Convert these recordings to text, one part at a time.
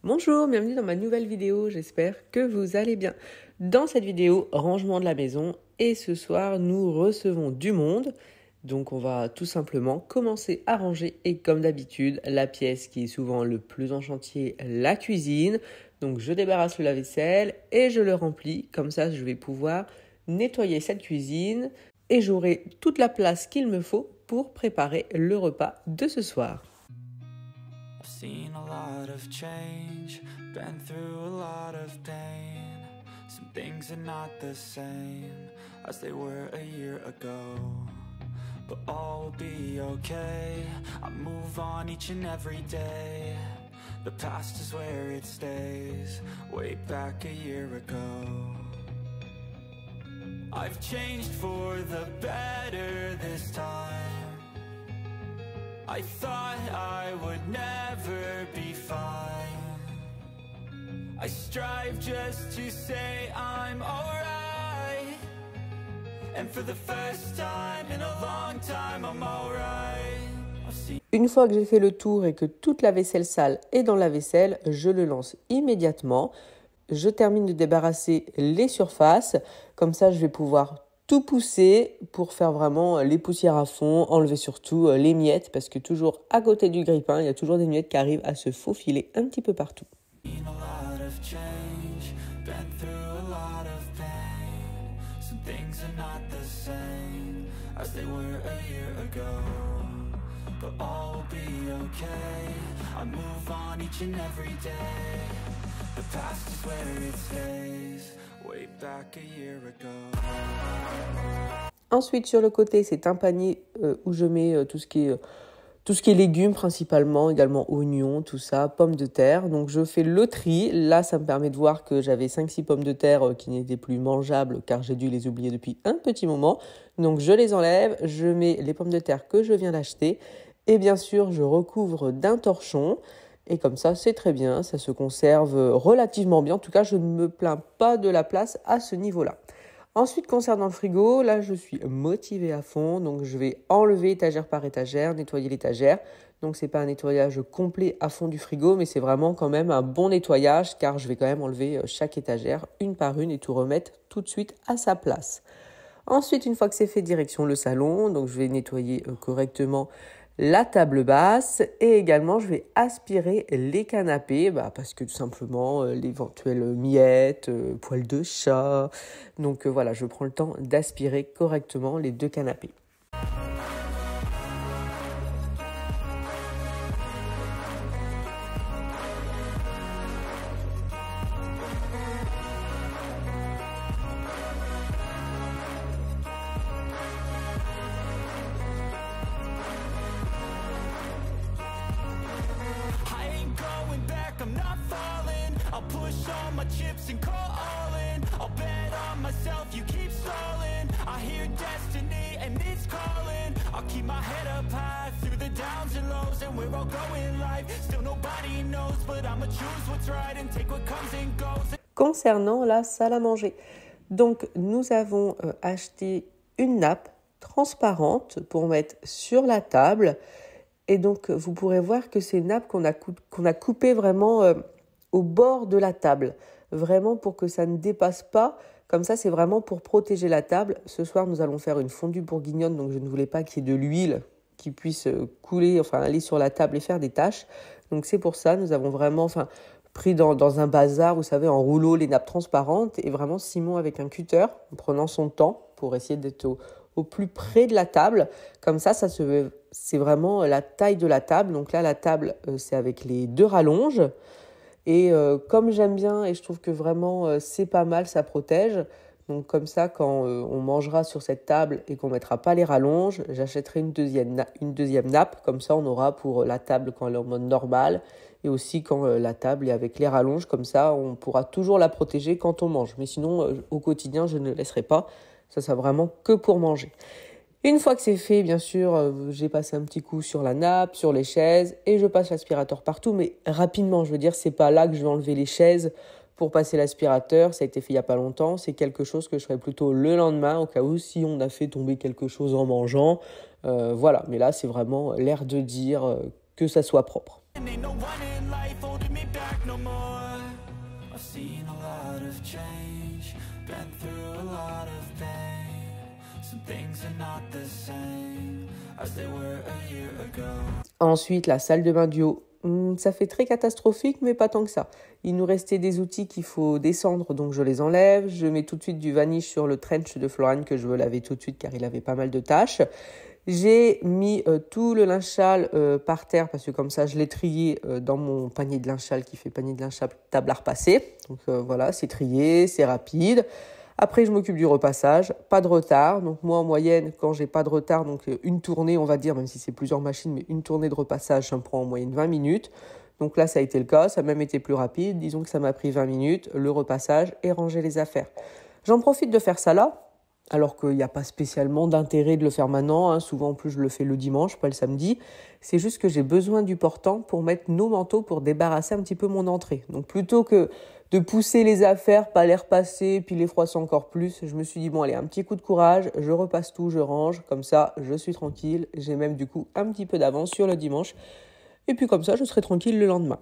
Bonjour, bienvenue dans ma nouvelle vidéo, j'espère que vous allez bien. Dans cette vidéo, rangement de la maison, et ce soir nous recevons du monde. Donc on va tout simplement commencer à ranger et comme d'habitude, la pièce qui est souvent le plus en chantier, la cuisine. Donc je débarrasse le lave-vaisselle et je le remplis, comme ça je vais pouvoir nettoyer cette cuisine et j'aurai toute la place qu'il me faut pour préparer le repas de ce soir. Seen a lot of change, been through a lot of pain. Some things are not the same as they were a year ago, but all will be okay. I move on each and every day. The past is where it stays, way back a year ago. I've changed for the better this time. I thought I would never be fine. I strive just to say I'm alright. And for the first time in a long time I'm alright. Une fois que j'ai fait le tour et que toute la vaisselle sale est dans la vaisselle, je le lance immédiatement. Je termine de débarrasser les surfaces. Comme ça, je vais pouvoir tout pousser pour faire vraiment les poussières à fond, enlever surtout les miettes parce que toujours à côté du grille-pain, il y a toujours des miettes qui arrivent à se faufiler un petit peu partout. Ensuite, sur le côté, c'est un panier où je mets tout ce qui est légumes principalement, également oignons, tout ça, pommes de terre. Donc, je fais le tri. Là, ça me permet de voir que j'avais 5-6 pommes de terre qui n'étaient plus mangeables car j'ai dû les oublier depuis un petit moment. Donc, je les enlève. Je mets les pommes de terre que je viens d'acheter. Et bien sûr, je recouvre d'un torchon. Et comme ça, c'est très bien. Ça se conserve relativement bien. En tout cas, je ne me plains pas de la place à ce niveau-là. Ensuite, concernant le frigo, là, je suis motivée à fond. Donc, je vais enlever étagère par étagère, nettoyer l'étagère. Donc, c'est pas un nettoyage complet à fond du frigo, mais c'est vraiment quand même un bon nettoyage car je vais quand même enlever chaque étagère une par une et tout remettre tout de suite à sa place. Ensuite, une fois que c'est fait, direction le salon. Donc, je vais nettoyer correctement la table basse et également je vais aspirer les canapés parce que tout simplement l'éventuelle miettes, poils de chat. Donc voilà, je prends le temps d'aspirer correctement les deux canapés. Concernant la salle à manger, donc nous avons acheté une nappe transparente pour mettre sur la table et donc vous pourrez voir que c'est une nappe qu'on a coupée vraiment au bord de la table, vraiment pour que ça ne dépasse pas. Comme ça, c'est vraiment pour protéger la table. Ce soir, nous allons faire une fondue bourguignonne, donc je ne voulais pas qu'il y ait de l'huile qui puisse couler, enfin aller sur la table et faire des taches. Donc c'est pour ça, nous avons vraiment pris dans un bazar, vous savez, en rouleau, les nappes transparentes. Et vraiment, Simon, avec un cutter, en prenant son temps pour essayer d'être au plus près de la table. Comme ça, c'est vraiment la taille de la table. Donc là, la table, c'est avec les deux rallonges. Et comme j'aime bien et je trouve que vraiment c'est pas mal, ça protège. Donc comme ça, quand on mangera sur cette table et qu'on ne mettra pas les rallonges, j'achèterai une deuxième nappe. Comme ça, on aura pour la table quand elle est en mode normal et aussi quand la table est avec les rallonges. Comme ça, on pourra toujours la protéger quand on mange. Mais sinon, au quotidien, je ne laisserai pas. Ça sera vraiment que pour manger. Une fois que c'est fait, bien sûr, j'ai passé un petit coup sur la nappe, sur les chaises et je passe l'aspirateur partout. Mais rapidement, je veux dire, c'est pas là que je vais enlever les chaises pour passer l'aspirateur. Ça a été fait il n'y a pas longtemps. C'est quelque chose que je ferai plutôt le lendemain au cas où si on a fait tomber quelque chose en mangeant. Voilà, mais là, c'est vraiment l'air de dire que ça soit propre. no more. I've seen a lot of change, been through a lot of pain. Some things are not the same as they were a year ago. Ensuite, la salle de bain du haut. Ça fait très catastrophique, mais pas tant que ça. Il nous restait des outils qu'il faut descendre, donc je les enlève. Je mets tout de suite du vanish sur le trench de Florane que je veux laver tout de suite car il avait pas mal de taches. J'ai mis tout le linge sale par terre parce que comme ça, je l'ai trié dans mon panier de linge sale qui fait panier de linge sale table à repasser. Donc voilà, c'est trié, c'est rapide. Après, je m'occupe du repassage, pas de retard. Donc moi, en moyenne, quand j'ai pas de retard, donc une tournée, on va dire, même si c'est plusieurs machines, mais une tournée de repassage, ça me prend en moyenne 20 minutes. Donc là, ça a été le cas, ça a même été plus rapide. Disons que ça m'a pris 20 minutes, le repassage et ranger les affaires. J'en profite de faire ça là, alors qu'il n'y a pas spécialement d'intérêt de le faire maintenant. Hein. Souvent, en plus, je le fais le dimanche, pas le samedi. C'est juste que j'ai besoin du portant pour mettre nos manteaux, pour débarrasser un petit peu mon entrée. Donc plutôt que de pousser les affaires, pas les repasser, puis les froisser encore plus, je me suis dit, bon allez, un petit coup de courage, je repasse tout, je range, comme ça, je suis tranquille. J'ai même du coup un petit peu d'avance sur le dimanche. Et puis comme ça, je serai tranquille le lendemain.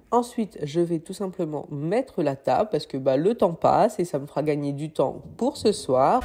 Ensuite, je vais tout simplement mettre la table parce que le temps passe et ça me fera gagner du temps pour ce soir.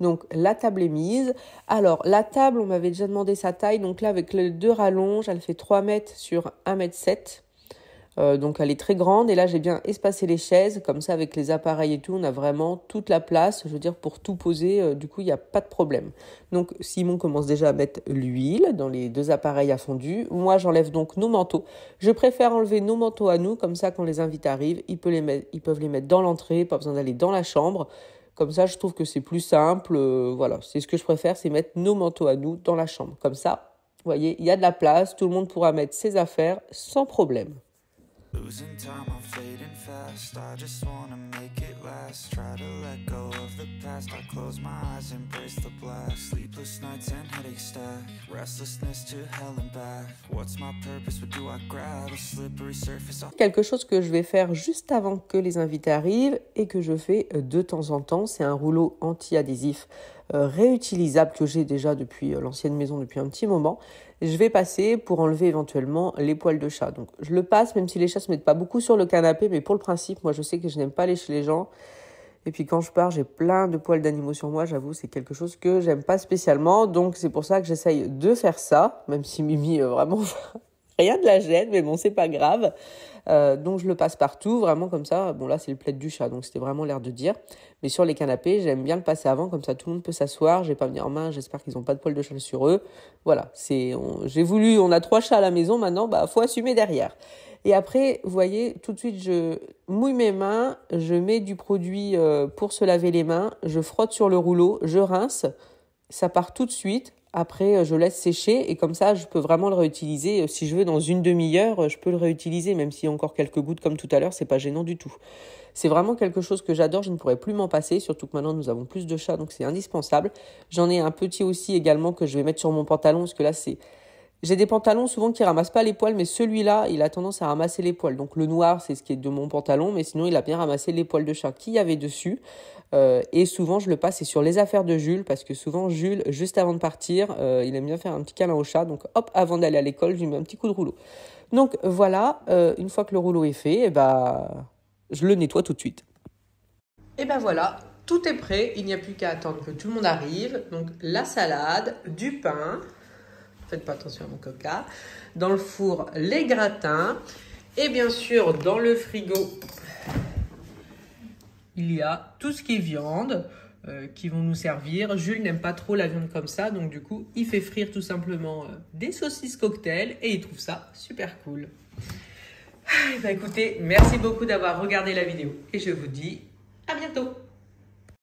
Donc la table est mise. Alors la table, on m'avait déjà demandé sa taille. Donc là avec les deux rallonges, elle fait 3 mètres sur 1,7 m. Donc elle est très grande. Et là j'ai bien espacé les chaises. Comme ça avec les appareils et tout, on a vraiment toute la place. Je veux dire pour tout poser, du coup il n'y a pas de problème. Donc Simon commence déjà à mettre l'huile dans les deux appareils à fondu. Moi j'enlève donc nos manteaux. Je préfère enlever nos manteaux à nous. Comme ça quand les invités arrivent, ils peuvent les mettre dans l'entrée. Pas besoin d'aller dans la chambre. Comme ça, je trouve que c'est plus simple. Voilà, c'est ce que je préfère, c'est mettre nos manteaux à nous dans la chambre. Comme ça, vous voyez, il y a de la place. Tout le monde pourra mettre ses affaires sans problème. Losing time, I'm fading fast. I just wanna make it last. Try to let go of the past. I close my eyes, embrace the blast. Sleepless nights and headaches stack. Restlessness to hell and back. What's my purpose? What do I grab? A slippery surface. Quelque chose que je vais faire juste avant que les invités arrivent et que je fais de temps en temps, c'est un rouleau anti-adhésif réutilisable que j'ai déjà depuis l'ancienne maison depuis un petit moment. Je vais passer pour enlever éventuellement les poils de chat. Donc je le passe même si les chats se mettent pas beaucoup sur le canapé, mais pour le principe, moi je sais que je n'aime pas lécher les gens. Et puis quand je pars, j'ai plein de poils d'animaux sur moi, j'avoue, c'est quelque chose que j'aime pas spécialement. Donc c'est pour ça que j'essaye de faire ça, même si Mimi vraiment rien de la gêne, mais bon, c'est pas grave. Donc je le passe partout, vraiment comme ça. Bon là c'est le plaid du chat, donc c'était vraiment l'air de dire. Mais sur les canapés, j'aime bien le passer avant, comme ça tout le monde peut s'asseoir. J'ai pas venir en main, j'espère qu'ils n'ont pas de poils de chat sur eux. Voilà, on a 3 chats à la maison maintenant, faut assumer derrière. Et après, vous voyez, tout de suite je mouille mes mains, je mets du produit pour se laver les mains, je frotte sur le rouleau, je rince, ça part tout de suite. Après, je laisse sécher et comme ça, je peux vraiment le réutiliser. Si je veux, dans une demi-heure, je peux le réutiliser, même s'il y a encore quelques gouttes comme tout à l'heure, c'est pas gênant du tout. C'est vraiment quelque chose que j'adore, je ne pourrais plus m'en passer, surtout que maintenant nous avons plus de chats, donc c'est indispensable. J'en ai un petit aussi également que je vais mettre sur mon pantalon, parce que là, j'ai des pantalons souvent qui ramassent pas les poils, mais celui-là, il a tendance à ramasser les poils. Donc le noir, c'est ce qui est de mon pantalon, mais sinon, il a bien ramassé les poils de chat qu'il y avait dessus. Et souvent, je le passe, c'est sur les affaires de Jules, parce que souvent, Jules, juste avant de partir, il aime bien faire un petit câlin au chat. Donc hop, avant d'aller à l'école, je lui mets un petit coup de rouleau. Donc voilà, une fois que le rouleau est fait, je le nettoie tout de suite. Et voilà, tout est prêt, il n'y a plus qu'à attendre que tout le monde arrive. Donc la salade, du pain, faites pas attention à mon coca, dans le four les gratins et bien sûr dans le frigo il y a tout ce qui est viande qui vont nous servir. Jules n'aime pas trop la viande comme ça, donc du coup il fait frire tout simplement des saucisses cocktail et il trouve ça super cool. Écoutez, merci beaucoup d'avoir regardé la vidéo et je vous dis à bientôt.